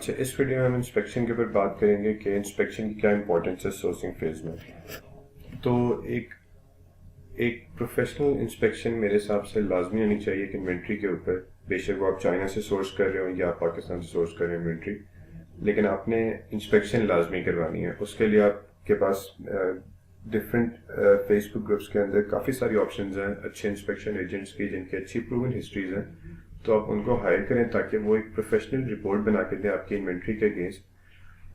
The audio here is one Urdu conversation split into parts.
اچھا، اس ویڈیو میں ہم انسپیکشن کے اوپر بات کریں گے کہ انسپیکشن کی کیا امپورٹنس ہے سورسنگ فیز میں. تو ایک پروفیشنل انسپیکشن میرے حساب سے لازمی ہونی چاہیے کہ انوینٹری کے اوپر، بے شک وہ آپ چائنا سے سورس کر رہے ہوں یا پاکستان سے سورس کر رہے ہیں انوینٹری، لیکن آپ نے انسپیکشن لازمی کروانی ہے. اس کے لیے آپ کے پاس ڈفرینٹ فیس بک گروپس کے اندر کافی ساری آپشنز ہیں اچھے انسپیکشن ایجنٹس کی جن کی اچھی پروون ہسٹریز ہیں. تو آپ ان کو ہائر کریں تاکہ وہ ایک پروفیشنل رپورٹ بنا کے دیں آپ کی انوینٹری کے اگینسٹ،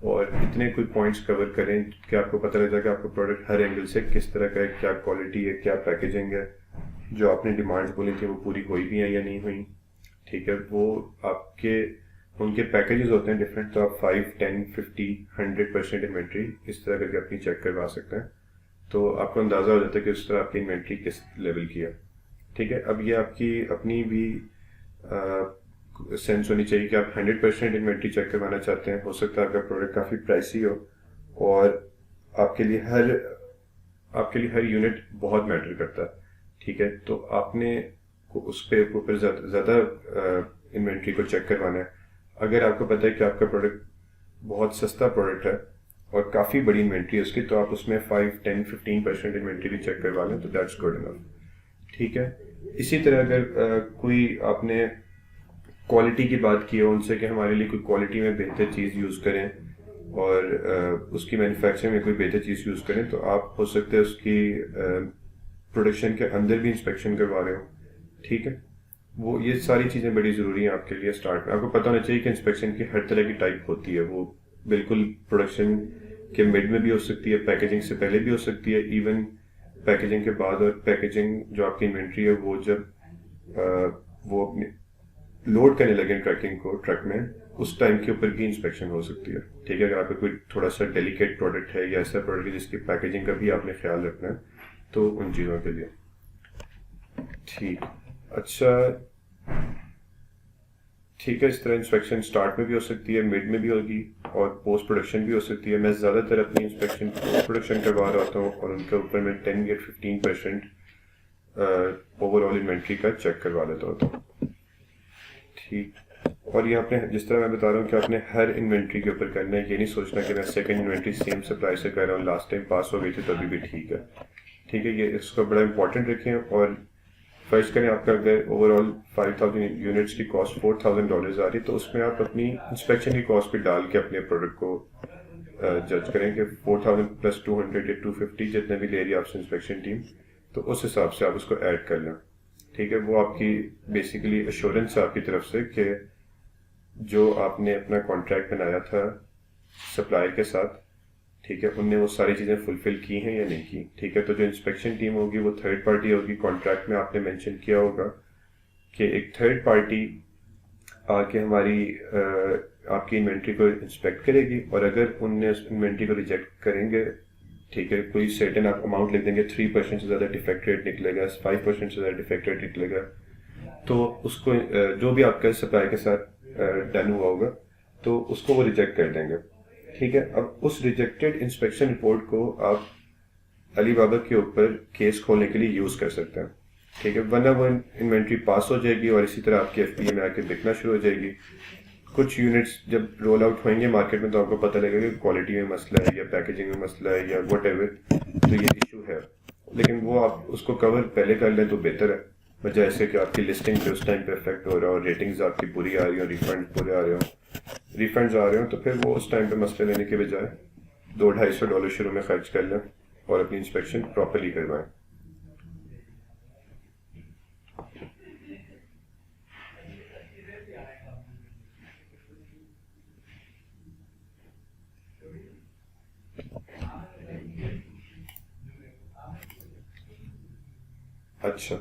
اور اتنے کوئی پوائنٹس کور کریں کہ آپ کو پتہ لگ جائے کہ آپ کا پروڈکٹ ہر اینگل سے کس طرح کا ہے، کیا کوالٹی ہے، کیا پیکیجنگ ہے، جو آپ نے ڈیمانڈ بولی تھی وہ پوری ہوئی بھی ہیں یا نہیں ہوئی. ٹھیک ہے، وہ آپ کے ان کے پیکیجز ہوتے ہیں ڈفرینٹ، تو آپ 5 10 50 100% انوینٹری اس طرح کر کے اپنی چیک کروا سکتے ہیں. تو آپ کو اندازہ ہو جاتا ہے کہ اس طرح آپ کی انوینٹری کس لیول کی ہے. ٹھیک ہے، اب یہ آپ کی اپنی بھی سینس ہونی چاہیے کہ آپ 100% انوینٹری چیک کروانا چاہتے ہیں. ہو سکتا ہے آپ کا پروڈکٹ کافی پرائسی ہو اور آپ کے لیے ہر یونٹ بہت میٹر کرتا ہے. ٹھیک ہے، تو آپ نے اس پہ اوپر زیادہ انوینٹری کو چیک کروانا ہے. اگر آپ کو پتہ ہے کہ آپ کا پروڈکٹ بہت سستا پروڈکٹ ہے اور کافی بڑی انوینٹری ہے اس کی، تو آپ اس میں 5 10 15% انوینٹری بھی چیک کروا لیں تو دیٹس گڈ انف. ٹھیک ہے، اسی طرح اگر کوئی آپ نے کوالٹی کی بات کی ہے ان سے کہ ہمارے لیے کوئی کوالٹی میں بہتر چیز یوز کریں اور اس کی مینوفیکچرنگ میں کوئی بہتر چیز یوز کریں، تو آپ ہو سکتے ہیں اس کی پروڈکشن کے اندر بھی انسپیکشن کروا رہے ہو. ٹھیک ہے، وہ یہ ساری چیزیں بڑی ضروری ہیں آپ کے لیے. اسٹارٹ میں آپ کو پتہ ہونا چاہیے کہ انسپیکشن کی ہر طرح کی ٹائپ ہوتی ہے. وہ بالکل پروڈکشن کے مڈ میں بھی ہو سکتی ہے، پیکیجنگ سے پہلے بھی ہو سکتی ہے، ایون پیکیجنگ کے بعد، اور پیکیجنگ جو آپ کی انوینٹری ہے وہ جب وہ اپنی لوڈ کرنے لگے ٹرکنگ کو ٹرک میں، اس ٹائم کے اوپر بھی انسپیکشن ہو سکتی ہے. ٹھیک ہے، اگر آپ کا کوئی تھوڑا سا ڈیلیکیٹ پروڈکٹ ہے یا ایسا پروڈکٹ ہے جس کی پیکیجنگ کا بھی آپ نے خیال رکھنا ہے، تو ان چیزوں کے لیے. ٹھیک ہے، اس طرح انسپیکشن اسٹارٹ میں بھی ہو سکتی ہے، مڈ میں بھی ہوگی اور پوسٹ پروڈکشن بھی ہو سکتی ہے. میں زیادہ تر اپنی انسپیکشن پوسٹ پروڈکشن کروا رہا ہوتا ہوں اور ان کے اوپر میں 10 یا 15% اوور آل انوینٹری کا چیک کروا لیتا ہوتا ہوں. ٹھیک، اور یہ آپ نے جس طرح میں بتا رہا ہوں کہ آپ نے ہر انوینٹری کے اوپر کرنا ہے. یہ نہیں سوچنا کہ میں سیکنڈ انوینٹری سیم سپلائی سے کر رہا ہوں، لاسٹ ٹائم پاس ہو گئی تھی تو ابھی بھی ٹھیک ہے. ٹھیک ہے، یہ اس کو بڑا امپورٹنٹ رکھیں. اور فرض کریں آپ کا اگر اوور آل 5000 یونٹس کی کاسٹ $4000 آ رہی، تو اس میں آپ اپنی انسپیکشن کی کاسٹ پہ ڈال کے اپنے پروڈکٹ کو جج کریں کہ 4000 + 200 یا 250 جتنے بھی لے رہی ہے آپ سے انسپیکشن ٹیم، تو اس حساب سے آپ اس کو ایڈ کر لیں. ٹھیک ہے، وہ آپ کی بیسیکلی ایشورنس ہے آپ کی طرف سے کہ جو آپ نے اپنا کانٹریکٹ بنایا تھا سپلائر کے ساتھ، ٹھیک ہے، ان نے وہ ساری چیزیں فلفل کی ہیں یا نہیں کی. ٹھیک ہے، تو جو انسپیکشن ٹیم ہوگی وہ تھرڈ پارٹی ہوگی. کانٹریکٹ میں آپ نے مینشن کیا ہوگا کہ ایک تھرڈ پارٹی آ کے ہماری آپ کی انوینٹری کو انسپیکٹ کرے گی، اور اگر ان نے اس انوینٹری کو ریجیکٹ کریں گے، ٹھیک ہے، کوئی سرٹن آپ اماؤنٹ لکھ دیں گے، 3% سے زیادہ ڈیفیکٹ ریٹ نکلے گا، 5% سے زیادہ ڈیفیکٹ ریٹ نکلے گا، تو اس کو جو بھی آپ کا سپلائی کے ساتھ ڈن ہوا ہوگا تو اس کو وہ ریجیکٹ کر دیں گے. ٹھیک ہے، اب اس ریجیکٹڈ انسپیکشن رپورٹ کو آپ علی بابا کے اوپر کیس کھولنے کے لیے یوز کر سکتے ہیں. ٹھیک ہے، ورنہ وہ انوینٹری پاس ہو جائے گی اور اسی طرح آپ کی FBA میں آ کے بکنا شروع ہو جائے گی. کچھ یونٹس جب رول آؤٹ ہوئیں گے مارکیٹ میں تو آپ کو پتہ لگے گا کہ کوالٹی میں مسئلہ ہے یا پیکیجنگ میں مسئلہ ہے یا واٹ ایور، تو یہ ایشو ہے. لیکن وہ آپ اس کو کور پہلے کر لیں تو بہتر ہے، وجہ ایسے کہ آپ کی لسٹنگ پہ اس ٹائم پہ افیکٹ ہو رہا ہے اور ریٹنگز آپ کی پوری آ رہی ہوں، ریفنڈز آ رہے ہوں، تو پھر وہ اس ٹائم پہ مسئلے لینے کے بجائے $200-250 شروع میں خرچ کر لیں اور اپنی انسپیکشن پراپرلی کروائیں. اچھا،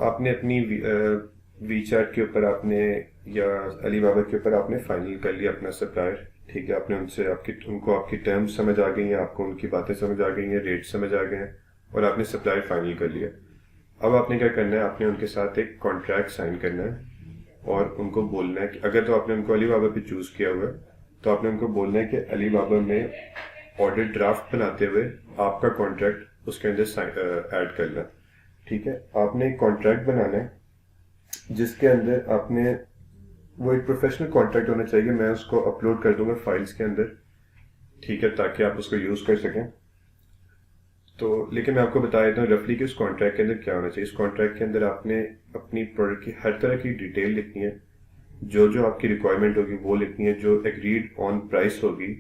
آپ نے اپنی وی چارٹ کے اوپر آپ نے یا علی بابا کے اوپر آپ نے فائنل کر لیا اپنا سپلائر. ٹھیک ہے، آپ نے ان سے ان کو آپ کی ٹرمز سمجھ آ گئی ہیں، آپ کو ان کی باتیں سمجھ آ گئی ہیں، ریٹ سمجھ آ گئے ہیں، اور آپ نے سپلائر فائنل کر لیا. اب آپ نے کیا کرنا ہے، آپ نے ان کے ساتھ ایک کانٹریکٹ سائن کرنا ہے اور ان کو بولنا ہے کہ اگر تو آپ نے ان کو علی بابا پہ چوز کیا ہوا ہے تو آپ نے ان کو بولنا ہے کہ علی بابا میں آرڈر ڈرافٹ بناتے ہوئے آپ کا کانٹریکٹ اس کے اندر ایڈ کرنا. ٹھیک ہے، آپ نے ایک کانٹریکٹ بنانا ہے جس کے اندر آپ نے وہ ایک پروفیشنل کانٹریکٹ ہونا چاہیے. میں اس کو اپلوڈ کر دوں گا فائلس کے اندر, ٹھیک ہے, تاکہ آپ اس کو یوز کر سکیں. تو لیکن میں آپ کو بتا دیتا ہوں رفلی کہ اس کانٹریکٹ کے اندر کیا ہونا چاہیے. اس کانٹریکٹ کے اندر آپ نے اپنی پروڈکٹ کی ہر طرح کی ڈیٹیل لکھنی ہے, جو آپ کی ریکوائرمنٹ ہوگی وہ لکھنی ہے, جو ایگریڈ آن پرائس ہوگی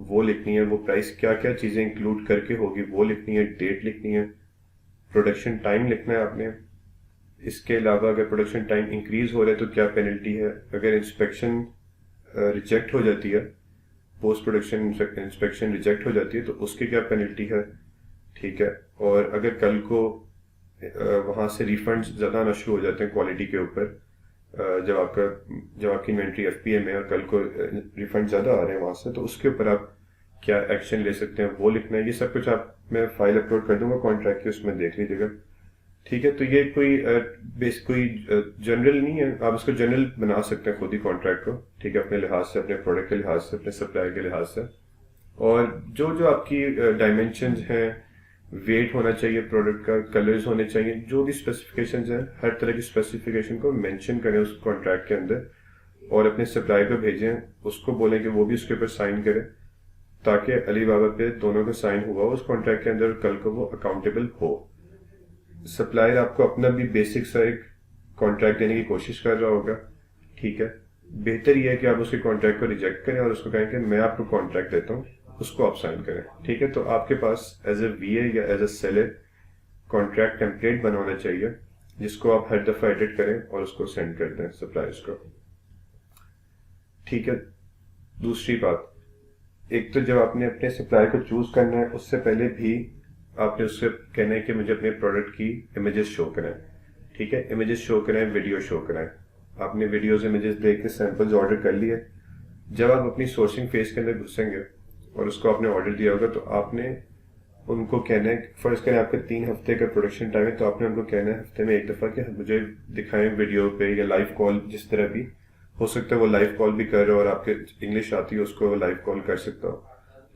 وہ لکھنی ہے, وہ پرائس کیا کیا چیزیں انکلوڈ کر کے ہوگی وہ لکھنی ہے, ڈیٹ لکھنی ہے, پروڈکشن ٹائم لکھنا ہے آپ نے. اس کے علاوہ اگر پروڈکشن ٹائم انکریز ہو رہا ہے تو کیا پینلٹی ہے, اگر انسپیکشن ریجیکٹ ہو جاتی ہے, پوسٹ پروڈکشن انسپیکشن ریجیکٹ ہو جاتی ہے تو اس کی کیا پینلٹی ہے, ٹھیک ہے. اور اگر کل کو وہاں سے ریفنڈ زیادہ آنا شروع ہو جاتے ہیں کوالٹی کے اوپر, جب آپ کی انوینٹری ایف پی اے میں اور کل کو ریفنڈ زیادہ آ رہے ہیں وہاں سے, تو اس کے اوپر آپ کیا ایکشن لے سکتے ہیں وہ لکھنا ہے. یہ سب کچھ میں فائل اپلوڈ کر دوں گا کانٹریکٹ کی, اس میں دیکھ لیجیے گا, ٹھیک ہے. تو یہ کوئی جنرل نہیں ہے, آپ اس کو جنرل بنا سکتے ہیں خود ہی کانٹریکٹ کو, ٹھیک ہے, اپنے لحاظ سے, اپنے پروڈکٹ کے لحاظ سے, اپنے سپلائر کے لحاظ سے. اور جو آپ کی ڈائمینشنز ہیں, ویٹ ہونا چاہیے پروڈکٹ کا, کلرز ہونے چاہیے, جو بھی اسپیسیفکیشنز ہیں ہر طرح کی اسپیسیفکیشن کو مینشن کریں اس کانٹریکٹ کے اندر, اور اپنے سپلائر کو بھیجیں, اس کو بولیں کہ وہ بھی اس کے اوپر سائن کرے, تاکہ علی بابا پہ دونوں کا سائن ہوا اس کانٹریکٹ کے اندر, کل کو وہ اکاؤنٹیبل ہو. سپلائر آپ کو اپنا بھی بیسک سا ایک کانٹریکٹ دینے کی کوشش کر رہا ہوگا, ٹھیک ہے. بہتر یہ ہے کہ آپ اس کے کانٹریکٹ کو ریجیکٹ کریں اور اس کو کہیں کہ میں آپ کو کانٹریکٹ دیتا ہوں, اس کو آپ سائن کریں, ٹھیک ہے. تو آپ کے پاس ایز اے وی اے یا as a seller contract template بنا ہونا چاہیے, جس کو آپ ہر دفعہ ایڈٹ کریں اور اس کو سینڈ کر دیں سپلائرس کو, ٹھیک ہے. دوسری بات, ایک تو جب آپ نے اپنے سپلائر کو چوز کرنا ہے اس سے پہلے بھی آپ نے اس سے کہنا ہے کہ مجھے اپنے پروڈکٹ کی امیجز شو کریں, ٹھیک ہے. امیجز شو کریں, ویڈیو شو کریں. آپ نے ویڈیوز امیجز دیکھ کے سیمپلز آرڈر کر لیے. جب آپ اپنی سورسنگ فیس کے اندر گھسیں گے اور اس کو آپ نے آرڈر دیا ہوگا, تو آپ نے ان کو کہنا ہے, فرض کریں آپ کا 3 ہفتے کا پروڈکشن ٹائم ہے, تو آپ نے ان کو کہنا ہے ہفتے میں ایک دفعہ کہ مجھے دکھائیں ویڈیو پہ یا لائیو کال, جس طرح بھی ہو سکتا ہے وہ لائیو کال بھی کر رہے ہو اور آپ کے انگلش آتی ہے اس کو لائیو کال کر سکتا ہو,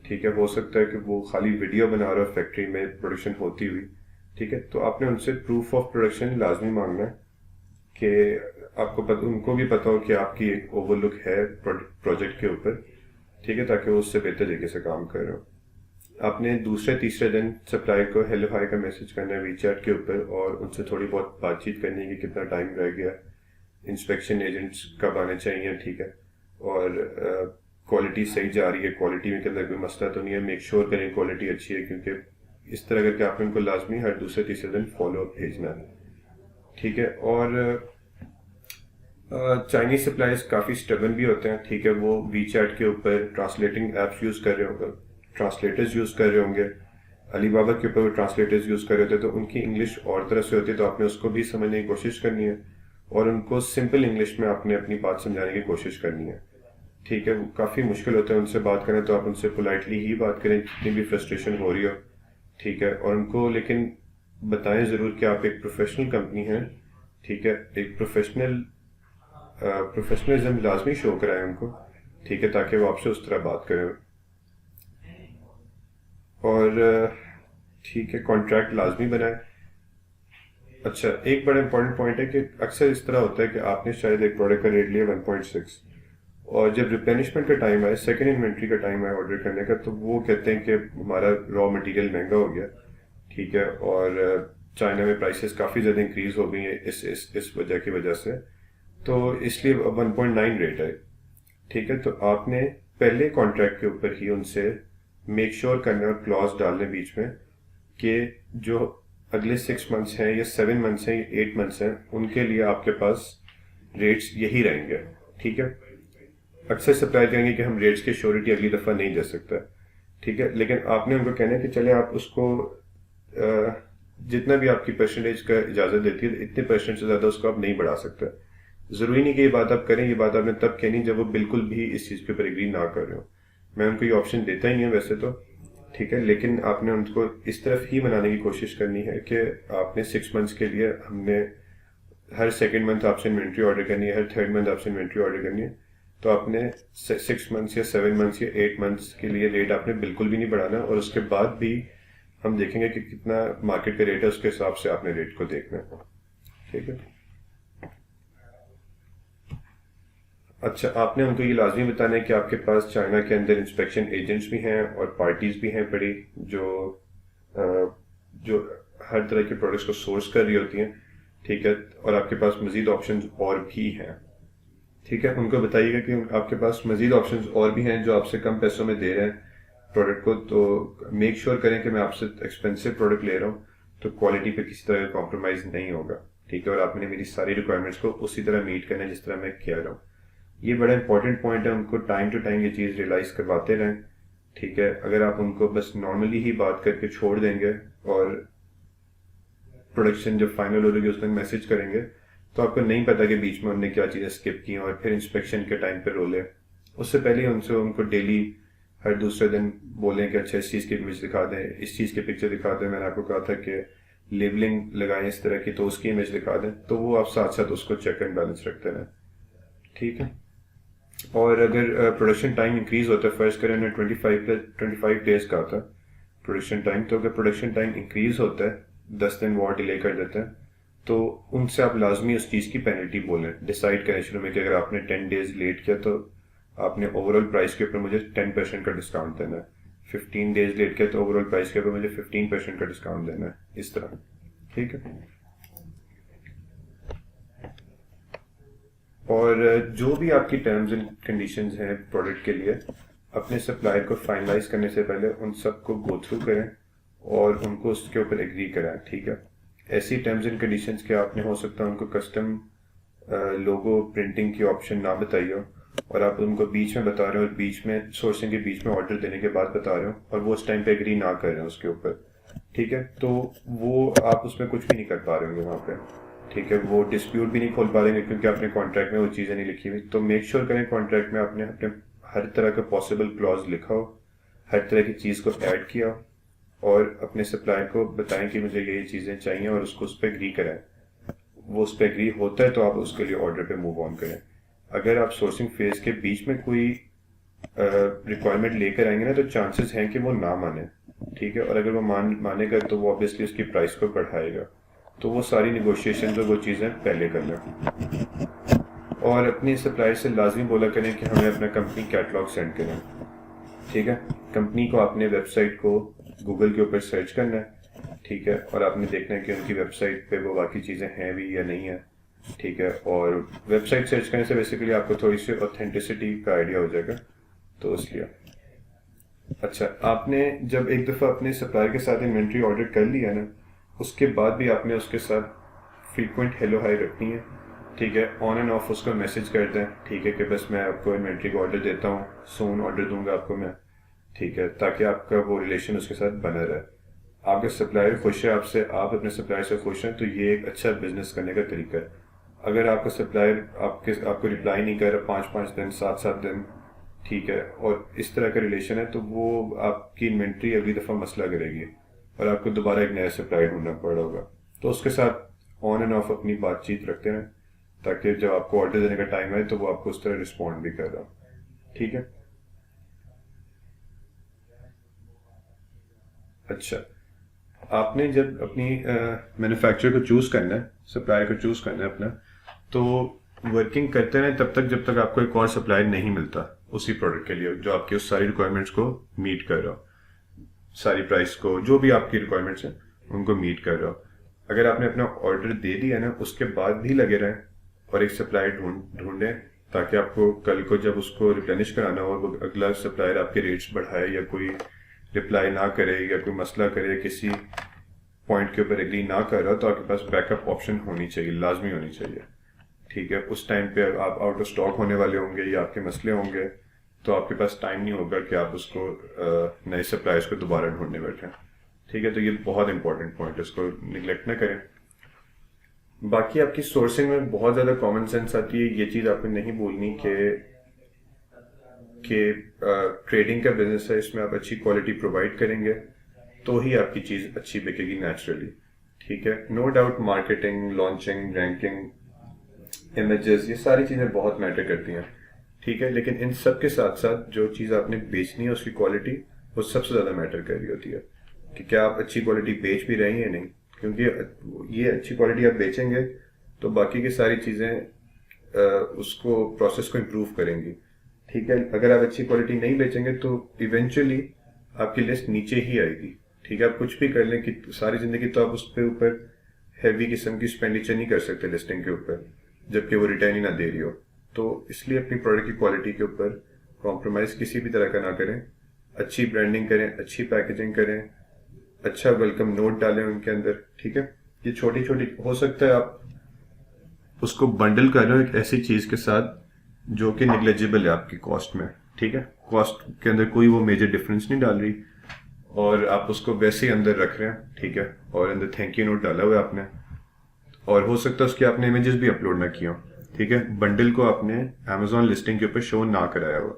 ٹھیک ہے. ہو سکتا ہے کہ وہ خالی ویڈیو بنا رہا ہو فیکٹری میں پروڈکشن ہوتی ہوئی, ٹھیک ہے. تو آپ نے ان سے پروف آف پروڈکشن لازمی مانگنا ہے کہ آپ کو ان کو بھی پتا ہو کہ آپ کی ایک اوور لک ہے پروجیکٹ کے اوپر, ٹھیک ہے, تاکہ وہ اس سے بہتر طریقے سے کام کر رہے ہو. آپ نے دوسرے تیسرے دن سپلائر کو ہیلو ہائی کا میسج کرنا ہے وی چیٹ کے اوپر, اور ان سے تھوڑی بہت بات چیت کرنی ہے کہ کتنا ٹائم رہ گیا, انسپیکشن ایجنٹس کب آنے چاہیے, ٹھیک ہے, اور کوالٹی صحیح جا رہی ہے, کوالٹی میں اندر کوئی مسئلہ تو نہیں ہے, میک شیور کریں کوالٹی اچھی ہے, کیونکہ اس طرح کر کے آپ نے ان کو لازمی ہر دوسرے تیسرے دن فالو اپ بھیجنا ہے, ٹھیک ہے. اور چائنیز سپلائرز کافی اسٹبن بھی ہوتے ہیں, ٹھیک ہے. وہ وی چیٹ کے اوپر ٹرانسلیٹنگ ایپس یوز کر رہے ہوں گے, ٹرانسلیٹرز یوز کر رہے ہوں گے. علی بابا کے اوپر وہ ٹرانسلیٹرز یوز کر رہے ہوتے ہیں, تو ان کی انگلش اور طرح سے ہوتی ہے, تو آپ نے اس کو بھی سمجھنے کی کوشش کرنی ہے, اور ان کو سمپل انگلش میں آپ نے اپنی بات سمجھانے کی کوشش کرنی ہے, ٹھیک ہے. وہ کافی مشکل ہوتا ہے ان سے بات کریں, تو آپ ان سے پولائٹلی ہی بات کریں جتنی بھی فرسٹریشن ہو رہی ہو, ٹھیک ہے. اور ان کو لیکن بتائیں ضرور کہ آپ ایک پروفیشنل کمپنی ہیں, ٹھیک ہے. ایک پروفیشنلزم لازمی شو کرائیں ان کو, ٹھیک ہے, تاکہ وہ آپ سے اس طرح بات کریں. اور ٹھیک ہے, کانٹریکٹ لازمی بنائیں. اچھا, ایک بڑا امپورٹنٹ پوائنٹ ہے کہ اکثر اس طرح ہوتا ہے کہ آپ نے شاید ایک پروڈکٹ کا ریٹ لیا 1.6, اور جب ریپلینشمنٹ کا ٹائم آئے, سیکنڈ انوینٹری کا ٹائم آئے آرڈر کرنے کا, تو وہ کہتے ہیں کہ ہمارا را مٹیریل مہنگا ہو گیا, ٹھیک ہے, اور چائنا میں پرائسز کافی زیادہ انکریز ہو گئی ہیں اس وجہ کی وجہ سے, تو اس لیے 1.9 ریٹ ہے, ٹھیک ہے. تو آپ نے پہلے کانٹریکٹ کے اوپر ہی ان سے میک شیور کرنا اور کلاس ڈالنے بیچ میں کہ جو اگلے 6 منتھس ہیں یا 7 منتھس ہیں یا 8 منتھس ہیں, ان کے لیے آپ کے پاس ریٹس یہی رہیں گے, ٹھیک ہے. اکثر سپلائر کہیں گے کہ ہم ریٹس کی شیورٹی اگلی دفعہ نہیں دے سکتا, ٹھیک ہے, لیکن آپ نے ان کو کہنا ہے کہ چلیں آپ اس کو جتنا بھی آپ کی پرسنٹیج کا اجازت دیتی ہے اتنے پرسنٹ سے زیادہ اس کو آپ نہیں بڑھا سکتے. ضروری نہیں کہ یہ بات آپ کریں, یہ بات آپ نے تب کہنی جب وہ بالکل بھی اس چیز کے اوپر ایگری نہ کر رہے ہو. میں ان کو یہ آپشن دیتا ہی نہیں ہوں ویسے تو, ٹھیک ہے, لیکن آپ نے ان کو اس طرف ہی بنانے کی کوشش کرنی ہے کہ آپ نے 6 منتھس کے لیے ہم نے ہر سیکنڈ منتھ آپ سے انوینٹری آرڈر کرنی ہے, ہر تھرڈ منتھ آپ سے انوینٹری آرڈر کرنی ہے, تو آپ نے 6 منتھس یا 7 منتھس یا 8 منتھس کے لیے ریٹ آپ نے بالکل بھی نہیں بڑھانا, اور اس کے بعد بھی ہم دیکھیں گے کہ کتنا مارکیٹ کا ریٹ ہے, اس کے حساب سے آپ نے ریٹ کو دیکھنا ہے, ٹھیک ہے. اچھا، آپ نے ان کو یہ لازمی بتانا ہے کہ آپ کے پاس چائنا کے اندر انسپیکشن ایجنٹس بھی ہیں اور پارٹیز بھی ہیں بڑی، جو جو ہر طرح کے پروڈکٹس کو سورس کر رہی ہوتی ہیں، ٹھیک ہے، اور آپ کے پاس مزید آپشنز اور بھی ہیں، ٹھیک ہے. ان کو بتائیے گا کہ آپ کے پاس مزید آپشنز اور بھی ہیں جو آپ سے کم پیسوں میں دے رہے ہیں پروڈکٹ کو، تو میک شیور کریں کہ میں آپ سے ایکسپینسو پروڈکٹ لے رہا ہوں تو کوالٹی پہ کسی طرح کا کمپرومائز نہیں ہوگا، ٹھیک ہے، اور آپ نے میری ساری ریکوائرمنٹس کو اسی طرح میٹ کرنا ہے جس طرح میں کہہ رہا ہوں. یہ بڑا امپورٹنٹ پوائنٹ ہے، ان کو ٹائم ٹو ٹائم یہ چیز ریئلائز کرواتے رہیں، ٹھیک ہے. اگر آپ ان کو بس نارملی ہی بات کر کے چھوڑ دیں گے اور پروڈکشن جب فائنل ہو جائے گی اس میں میسج کریں گے تو آپ کو نہیں پتا کہ بیچ میں انہوں نے کیا چیزیں اسکپ کی ہیں اور پھر انسپیکشن کے ٹائم پہ رولے. اس سے پہلے ان کو ڈیلی ہر دوسرے دن بولیں کہ اچھا اس چیز کی امیج دکھا دیں، اس چیز کی پکچر دکھا دیں. میں نے آپ کو کہا تھا کہ لیبلنگ لگائیں اس طرح کی تو اس کی امیج دکھا دیں، تو وہ آپ ساتھ ساتھ اس کو چیک اینڈ بیلنس رکھتے رہیں، ٹھیک ہے. اور اگر پروڈکشن ٹائم انکریز ہوتا ہے، فرض کریں انہیں 25 ڈیز کا تھا پروڈکشن ٹائم، تو اگر پروڈکشن ٹائم انکریز ہوتا ہے 10 دن وہ ڈیلے کر دیتے ہیں تو ان سے آپ لازمی اس چیز کی پینلٹی بولیں، ڈیسائیڈ کریں شروع میں کہ اگر آپ نے 10 ڈیز لیٹ کیا تو آپ نے اوور آل پرائز کے اوپر مجھے 10% کا ڈسکاؤنٹ دینا ہے، 15 ڈیز لیٹ کیا تو اوور آل پرائز کے اوپر مجھے 15% کا ڈسکاؤنٹ دینا ہے، اس طرح، ٹھیک ہے. اور جو بھی آپ کی ٹرمز اینڈ کنڈیشنز ہیں پروڈکٹ کے لیے، اپنے سپلائر کو فائنلائز کرنے سے پہلے ان سب کو گو تھرو کریں اور ان کو اس کے اوپر ایگری کرائیں، ٹھیک ہے. ایسی ٹرمز اینڈ کنڈیشنز کہ آپ نے ہو سکتا ہے ان کو کسٹم لوگو پرنٹنگ کی آپشن نہ بتائی ہو اور آپ ان کو بیچ میں بتا رہے ہو، بیچ میں سورسنگ کے بیچ میں آرڈر دینے کے بعد بتا رہے ہو اور وہ اس ٹائم پہ ایگری نہ کر رہے ہیں اس کے اوپر، ٹھیک ہے، تو وہ آپ اس میں کچھ بھی نہیں کر پا رہے ہوں گے وہاں پہ، ٹھیک ہے. وہ ڈسپیوٹ بھی نہیں کھول پا رہے گے کیونکہ آپ نے کانٹریکٹ میں وہ چیزیں نہیں لکھی ہوئی. تو میک شیور کریں کانٹریکٹ میں آپ نے اپنے ہر طرح کا پاسبل کلوز لکھا ہو، ہر طرح کی چیز کو ایڈ کیا اور اپنے سپلائر کو بتائیں کہ مجھے یہ چیزیں چاہیے اور اس کو اس پہ ایگری کریں. وہ اس پہ ایگری ہوتا ہے تو آپ اس کے لیے آرڈر پہ موو آن کریں. اگر آپ سورسنگ فیز کے بیچ میں کوئی ریکوائرمنٹ لے کر آئیں گے نا تو چانسز ہیں کہ وہ نہ مانے، ٹھیک ہے، اور اگر وہ مانے گا تو وہ آبویسلی اس کی پرائس کو بڑھائے گا. تو وہ ساری نیگوشیشن وہ چیزیں پہلے کر لیں. اور اپنی سپلائر سے لازمی بولا کریں کہ ہمیں اپنا کمپنی کیٹلاگ سینڈ کریں، ٹھیک ہے. کمپنی کو اپنے ویب سائٹ کو گوگل کے اوپر سرچ کرنا ہے، ٹھیک ہے، اور آپ نے دیکھنا ہے کہ ان کی ویب سائٹ پہ وہ باقی چیزیں ہیں بھی یا نہیں ہیں، ٹھیک ہے. اور ویب سائٹ سرچ کرنے سے بیسیکلی آپ کو تھوڑی سی اوتھینٹسٹی کا آئیڈیا ہو جائے گا، تو اس لیے. اچھا، آپ نے جب ایک دفعہ اپنے سپلائر کے ساتھ انوینٹری آرڈر کر لیا نا، اس کے بعد بھی آپ نے اس کے ساتھ فریکوینٹ ہیلو ہائی رکھنی ہے، ٹھیک ہے. آن اینڈ آف اس کو میسج کر دیں، ٹھیک ہے، کہ بس میں آپ کو انوینٹری کو آرڈر دیتا ہوں، سون آرڈر دوں گا آپ کو میں، ٹھیک ہے، تاکہ آپ کا وہ ریلیشن اس کے ساتھ بنا رہے. آپ کا سپلائر خوش ہے آپ سے، آپ اپنے سپلائر سے خوش ہیں، تو یہ ایک اچھا بزنس کرنے کا طریقہ ہے. اگر آپ کا سپلائر آپ کو رپلائی نہیں کر رہا 5 دن 7 دن، ٹھیک ہے، اور اس طرح کا ریلیشن ہے، تو وہ آپ کی انوینٹری اگلی دفعہ مسئلہ کرے گی اور آپ کو دوبارہ ایک نیا سپلائر ڈھونڈنا پڑا ہوگا. تو اس کے ساتھ آن اینڈ آف اپنی بات چیت رکھتے رہیں تاکہ جب آپ کو آرڈر دینے کا ٹائم آئے تو وہ آپ کو اس طرح رسپونڈ بھی کر رہا، ٹھیک ہے. اچھا، آپ نے جب اپنی مینوفیکچر کو چوز کرنا ہے، سپلائر کو چوز کرنا ہے اپنا، تو ورکنگ کرتے رہیں تب تک جب تک آپ کو ایک اور سپلائر نہیں ملتا اسی پروڈکٹ کے لیے جو آپ کی اس ساری ریکوائرمنٹس کو میٹ کر رہا ہو، ساری پرائس کو، جو بھی آپ کی ریکوائرمنٹس ہیں ان کو میٹ کر رہا ہو. اگر آپ نے اپنا آرڈر دے دیا نا، اس کے بعد بھی لگے رہیں اور ایک سپلائر ڈھونڈیں تاکہ آپ کو کل کو جب اس کو ریپلینش کرانا ہو اور وہ اگلا سپلائر آپ کے ریٹس بڑھائے یا کوئی رپلائی نہ کرے یا کوئی مسئلہ کرے، کسی پوائنٹ کے اوپر ایگری نہ کر رہا، تو آپ کے پاس بیک اپ آپشن ہونی چاہیے، لازمی ہونی چاہیے، ٹھیک ہے. اس ٹائم پہ آپ آؤٹ آف اسٹاک ہونے والے ہوں گے یا آپ کے مسئلے ہوں گے تو آپ کے پاس ٹائم نہیں ہوگا کہ آپ اس کو نئے سپلائرس کو دوبارہ ڈھونڈنے بیٹھیں، ٹھیک ہے. تو یہ بہت امپورٹنٹ پوائنٹ ہے، اس کو نگلیکٹ نہ کریں. باقی آپ کی سورسنگ میں بہت زیادہ کامن سینس آتی ہے. یہ چیز آپ نے نہیں بولنی کہ ٹریڈنگ کا بزنس ہے، اس میں آپ اچھی کوالٹی پرووائڈ کریں گے تو ہی آپ کی چیز اچھی بکے گی نیچرلی، ٹھیک ہے. No doubt marketing, launching, ranking, images, یہ ساری چیزیں بہت میٹر کرتی ہیں، ٹھیک ہے، لیکن ان سب کے ساتھ ساتھ جو چیز آپ نے بیچنی ہے اس کی کوالٹی وہ سب سے زیادہ میٹر کر رہی ہوتی ہے کہ کیا آپ اچھی کوالٹی بیچ بھی رہے ہیں یا نہیں. کیونکہ یہ اچھی کوالٹی آپ بیچیں گے تو باقی کی ساری چیزیں اس کو پروسیس کو امپروو کریں گی. ٹھیک ہے, اگر آپ اچھی کوالٹی نہیں بیچیں گے تو ایونچولی آپ کی لسٹ نیچے ہی آئے گی. ٹھیک ہے, آپ کچھ بھی کر لیں کہ ساری زندگی تو آپ اس پہ اوپر ہیوی قسم کی ایکسپینڈیچر نہیں کر سکتے لسٹنگ کے اوپر جبکہ وہ ریٹرن ہی نہ دے رہی ہو. تو اس لیے اپنی پروڈکٹ کی کوالٹی کے اوپر کمپرومائز کسی بھی طرح کا نہ کریں. اچھی برانڈنگ کریں, اچھی پیکیجنگ کریں, اچھا ویلکم نوٹ ڈالیں ان کے اندر. ٹھیک ہے, یہ چھوٹی چھوٹی ہو سکتا ہے آپ اس کو بنڈل کر رہے ہو ایک ایسی چیز کے ساتھ جو کہ نیگلیجیبل ہے آپ کی کاسٹ میں. ٹھیک ہے, کاسٹ کے اندر کوئی وہ میجر ڈفرینس نہیں ڈال رہی اور آپ اس کو ویسے ہی اندر رکھ رہے ہیں. ٹھیک ہے, اور اندر تھینک یو نوٹ ڈالا ہوا ہے آپ نے, اور ہو سکتا ہے اس کے آپ نے امیجز بھی اپلوڈ نہ کیا ہو. ٹھیک ہے, بنڈل کو آپ نے امیزون لسٹنگ کے اوپر شو نہ کرایا ہوا.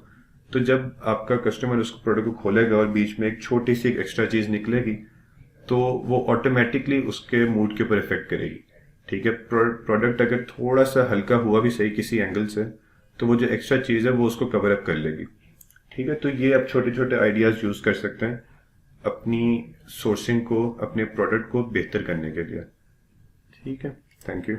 تو جب آپ کا کسٹمر اس پروڈکٹ کو کھولے گا اور بیچ میں ایک چھوٹی سی ایک ایکسٹرا چیز نکلے گی تو وہ آٹومیٹکلی اس کے موڈ کے اوپر افیکٹ کرے گی. ٹھیک ہے, پروڈکٹ اگر تھوڑا سا ہلکا ہوا بھی صحیح کسی اینگل سے تو وہ جو ایکسٹرا چیز ہے وہ اس کو کور اپ کر لے گی. ٹھیک ہے, تو یہ آپ چھوٹے چھوٹے آئیڈیاز یوز کر سکتے ہیں اپنی سورسنگ کو, اپنے پروڈکٹ کو بہتر کرنے کے لیے. ٹھیک ہے, تھینک یو.